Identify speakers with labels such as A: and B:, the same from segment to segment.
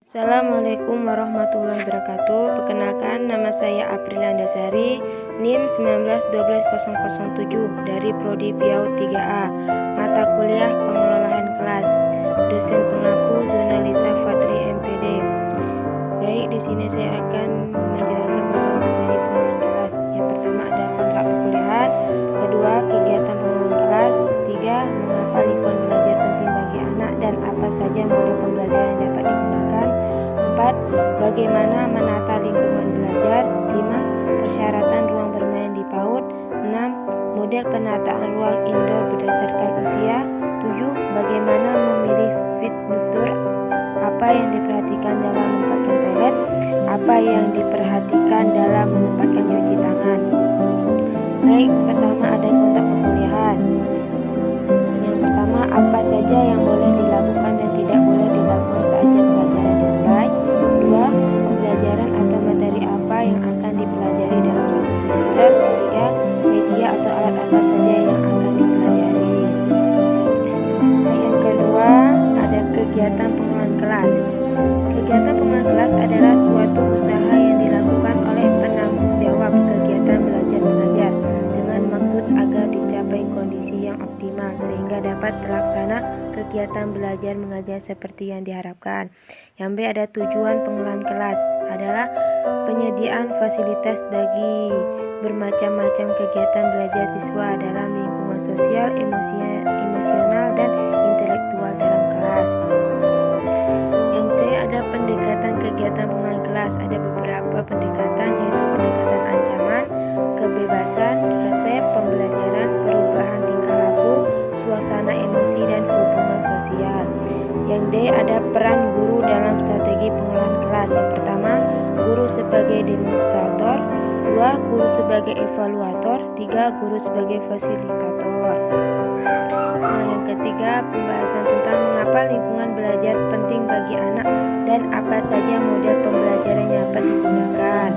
A: Assalamualaikum warahmatullahi wabarakatuh. Perkenalkan, nama saya Aprilia Andasari, NIM 1912007 dari Prodi PIAUD 3A, mata kuliah pengelolaan kelas, dosen pengampu Zonalisa Fatri MPD. Baik, di sini saya akan menjelaskan beberapa materi pengelolaan kelas. Yang pertama ada kontrak perkuliahan, kedua kegiatan pengelolaan kelas, tiga mengapa lingkungan belajar penting bagi anak dan apa saja model pembelajaran yang dapat digunakan. 4. Bagaimana menata lingkungan belajar. 5. Persyaratan ruang bermain di PAUD. 6. Model penataan ruang indoor berdasarkan usia. 7. Bagaimana memilih furnitur. Apa yang diperhatikan dalam menempatkan toilet. Apa yang diperhatikan dalam menempatkan cuci tangan. Baik, pertama ada kontrak perkuliahan. Yang pertama, apa saja yang boleh dilakukan dan tidak boleh dilakukan saat jam pelajaran dimulai. Kedua, pembelajaran atau materi apa yang akan dipelajari dalam satu semester. Ketiga, media atau alat apa saja yang akan dipelajari. Yang kedua, ada kegiatan pengelolaan kelas. Kegiatan pengelolaan kelas adalah suatu usaha yang dilakukan oleh penanggung jawab kegiatan belajar mengajar dengan maksud agar dicapai kondisi yang optimal sehingga dapat terlaksana kegiatan belajar mengajar seperti yang diharapkan. Yang B, ada tujuan pengelolaan kelas adalah penyediaan fasilitas bagi bermacam-macam kegiatan belajar siswa dalam lingkungan sosial, emosional, dan intelektual dalam kelas. Yang C, ada pendekatan kegiatan pengelolaan kelas. Ada beberapa pendekatan, yaitu pendekatan ancaman, kebebasan, resep, pembelajaran, perubahan tingkah laku, suasana emosi, dan hubungan sosial. Yang D, ada peran guru dalam strategi pengelolaan kelas. Yang pertama, guru sebagai demonstrator. 2. Guru sebagai evaluator. 3. Guru sebagai fasilitator. Yang ketiga, pembahasan tentang mengapa lingkungan belajar penting bagi anak dan apa saja model pembelajaran yang dapat digunakan.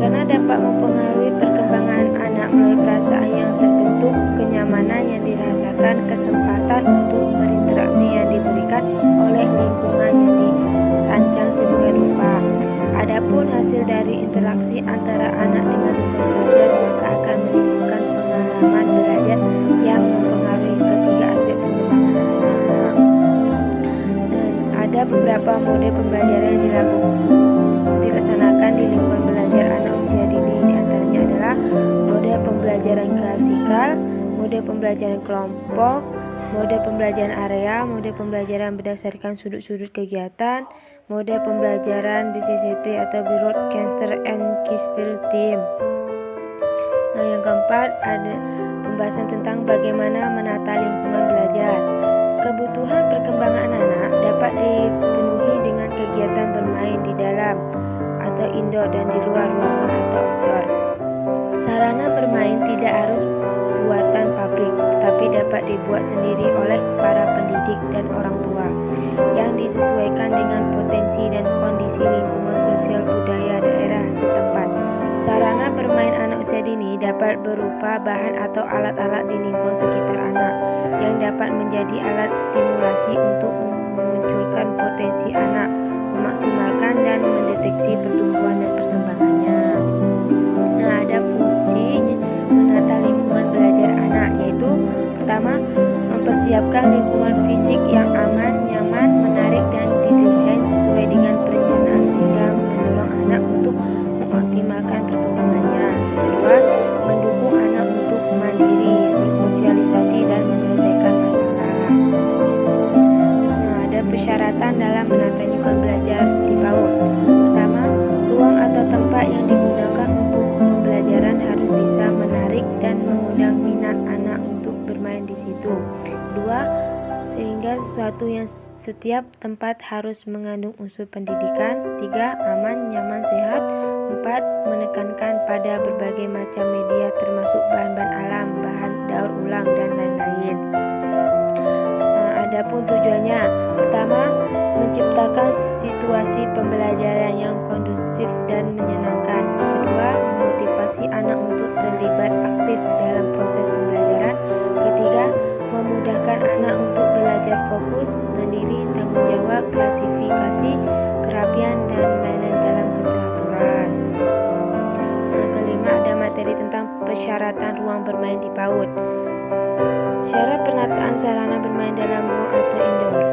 A: Karena dapat mempengaruhi perkembangan anak melalui perasaan yang terbentuk, kenyamanan yang dirasakan, kesempatan untuk berinteraksi yang diberikan oleh lingkungan yang dirancang sedemikian rupa. Adapun hasil dari interaksi antara anak dengan lingkungan belajar maka akan menimbulkan pengalaman belajar yang mempengaruhi ketiga aspek perkembangan anak. Dan ada beberapa model pembelajaran yang dilaksanakan di lingkungan belajar anak usia dini. Di antaranya adalah model pembelajaran klasikal, model pembelajaran kelompok, model pembelajaran area, model pembelajaran berdasarkan sudut-sudut kegiatan, model pembelajaran BCCT atau Broadcaster and Kistil Team. Yang keempat ada pembahasan tentang bagaimana menata lingkungan belajar. Kebutuhan perkembangan anak dapat dipenuhi dengan kegiatan bermain di dalam atau indoor dan di luar ruangan atau outdoor. Sarana bermain tidak harus buatan pabrik, tetapi dapat dibuat sendiri oleh para pendidik dan orang tua yang disesuaikan dengan potensi dan kondisi lingkungan sosial budaya daerah setempat. Sarana bermain anak usia dini dapat berupa bahan atau alat-alat di lingkungan sekitar anak yang dapat menjadi alat stimulasi untuk memunculkan potensi anak, memaksimalkan dan mendeteksi pertumbuhan dan perkembangannya. Ada fungsi menata lingkungan belajar anak, yaitu pertama, mempersiapkan lingkungan fisik yang aman, nyaman, menarik, dan didesain sesuai dengan perencanaan sehingga mendorong anak untuk mengoptimalkan perkembangannya. Kedua, mendukung anak untuk mandiri, bersosialisasi, dan menyelesaikan masalah. Ada persyaratan dalam menata lingkungan belajar di PAUD. Pertama, ruang atau tempat yang digunakan untuk pembelajaran harus bisa menarik dan mengundang minat anak untuk bermain di situ. Kedua, sehingga sesuatu yang setiap tempat harus mengandung unsur pendidikan. 3. Aman, nyaman, sehat. 4. Menekankan pada berbagai macam media termasuk bahan-bahan alam, bahan daur ulang, dan lain-lain. Adapun tujuannya, pertama, menciptakan situasi pembelajaran yang kondusif dan menyenangkan. Kedua, memotivasi anak untuk terlibat aktif dalam proses pembelajaran. Ketiga, memudahkan anak untuk belajar fokus, mandiri, tanggung jawab, klasifikasi, kerapian, dan lain-lain dalam keteraturan. Nah, kelima ada materi tentang persyaratan ruang bermain di PAUD. Syarat penataan sarana bermain dalam ruang atau indoor.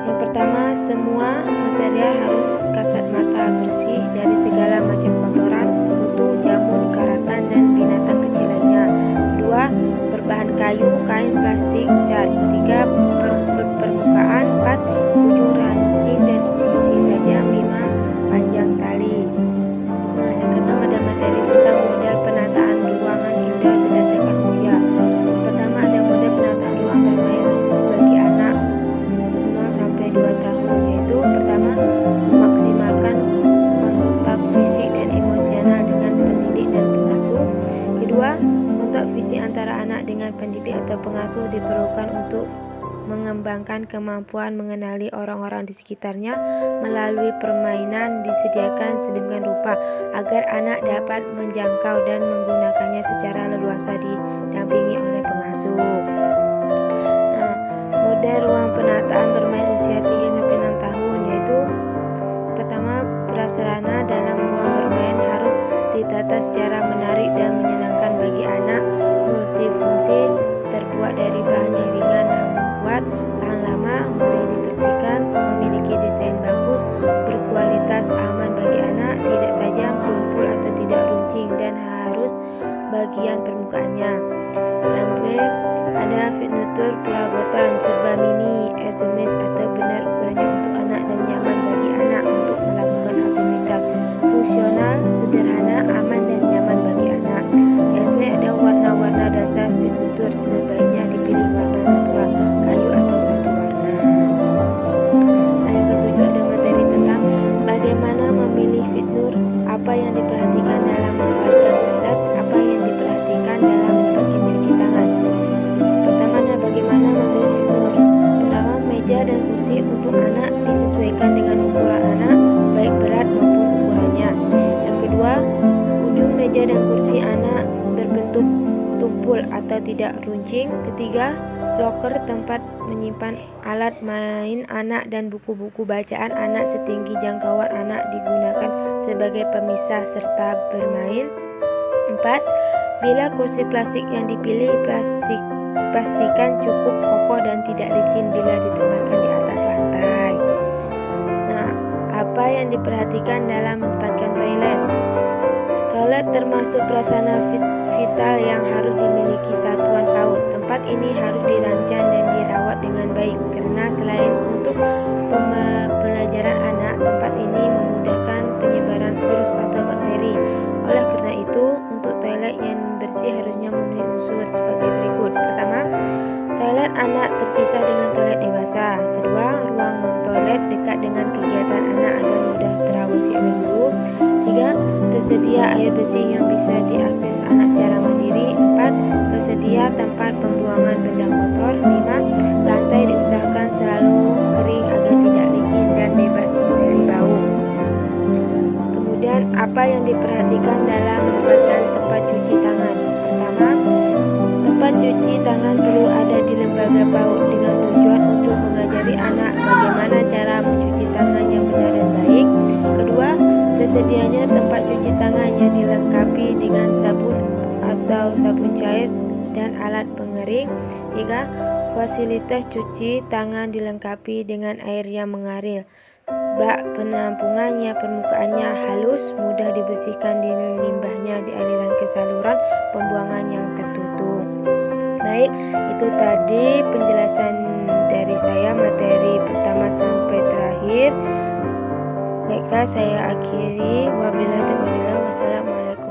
A: Yang pertama, semua material harus kasat mata, bersih dari segala macam kotoran, kutu, jamur, karatan, dan binatang kecil lainnya. Kedua, berbahan kayu, kain, plastik, cat. Tiga, permukaan. 4, ujung rancing dan sisi tajam. 5, panjang tali. Nah, yang keenam ada materi tentang model penataan ruangan indoor berdasarkan usia. Pertama, ada model penataan ruang bermain bagi anak 0 sampai 2 tahun, yaitu pertama, memaksimalkan kontak fisik dan emosional dengan pendidik dan pengasuh. Kedua, kontak fisik antara anak dengan pendidik atau pengasuh diperlukan untuk mengembangkan kemampuan mengenali orang-orang di sekitarnya melalui permainan disediakan sedemikian rupa agar anak dapat menjangkau dan menggunakannya secara leluasa didampingi oleh pengasuh. Nah, model ruang penataan bermain usia 3-6 tahun, yaitu pertama, prasarana dalam ruang bermain harus ditata secara menarik dan menyenangkan bagi anak, multifungsi, terbuat dari bahan yang ringan namun kuat, tahan lama, mudah dibersihkan, memiliki desain bagus, berkualitas, aman bagi anak, tidak tajam, tumpul atau tidak runcing, dan harus bagian permukaannya. Yang B, ada furnitur perabotan serba mini, ergonomis atau benar ukurannya untuk anak dan nyaman bagi anak untuk melakukan aktivitas, fungsional, sederhana, aman dan nyaman bagi anak. Yang C, ada warna-warna dasar furnitur, sebaiknya dipilih warna natural, kayu atau satu warna. Nah, yang ketujuh ada materi tentang bagaimana memilih furnitur, apa yang diperhatikan dalam menempatkan toilet, apa yang diperhatikan dalam menempatkan cuci tangan. Pertama, bagaimana memilih furnitur. Pertama, meja dan kursi untuk anak disesuaikan dengan ukuran anak, baik berat maupun ukurannya. Yang kedua, ujung meja dan kursi anak berbentuk tumpul atau tidak runcing. Ketiga, loker tempat menyimpan alat main anak dan buku-buku bacaan anak setinggi jangkauan anak digunakan sebagai pemisah serta bermain. 4, bila kursi plastik yang dipilih pastikan cukup kokoh dan tidak licin bila ditempatkan di atas lantai. Nah, apa yang diperhatikan dalam menempatkan toilet? Toilet termasuk prasarana vital yang harus dimiliki satuan PAUD. Tempat ini harus dirancang dan dirawat dengan baik karena selain untuk pembelajaran anak, tempat ini memudahkan penyebaran virus atau bakteri. Oleh karena itu, untuk toilet yang bersih harusnya memenuhi unsur sebagai berikut. Pertama, toilet anak terpisah dengan toilet dewasa. Kedua, ruangan toilet dekat dengan kegiatan anak agar mudah terawasi oleh guru. 3, tersedia air bersih yang bisa diakses anak secara mandiri. 4, tersedia tempat pembuangan benda kotor. 5, lantai diusahakan selalu kering agar tidak licin dan bebas dari bau. Kemudian, apa yang diperhatikan dalam menempatkan tempat cuci tangan? Pertama, tempat cuci tangan perlu ada di lembaga PAUD dengan tujuan untuk mengajari anak bagaimana cara mencuci tangan yang benar dan baik. Kedua, tersedianya tempat cuci tangan yang dilengkapi dengan sabun atau sabun cair dan alat pengering. 3, fasilitas cuci tangan dilengkapi dengan air yang mengalir. Bak penampungannya, permukaannya halus, mudah dibersihkan, di limbahnya di aliran ke saluran pembuangan yang tertutup. Baik, itu tadi penjelasan dari saya materi pertama sampai terakhir. Baiklah, saya akhiri. Wabillahi taufiq. Wassalamualaikum.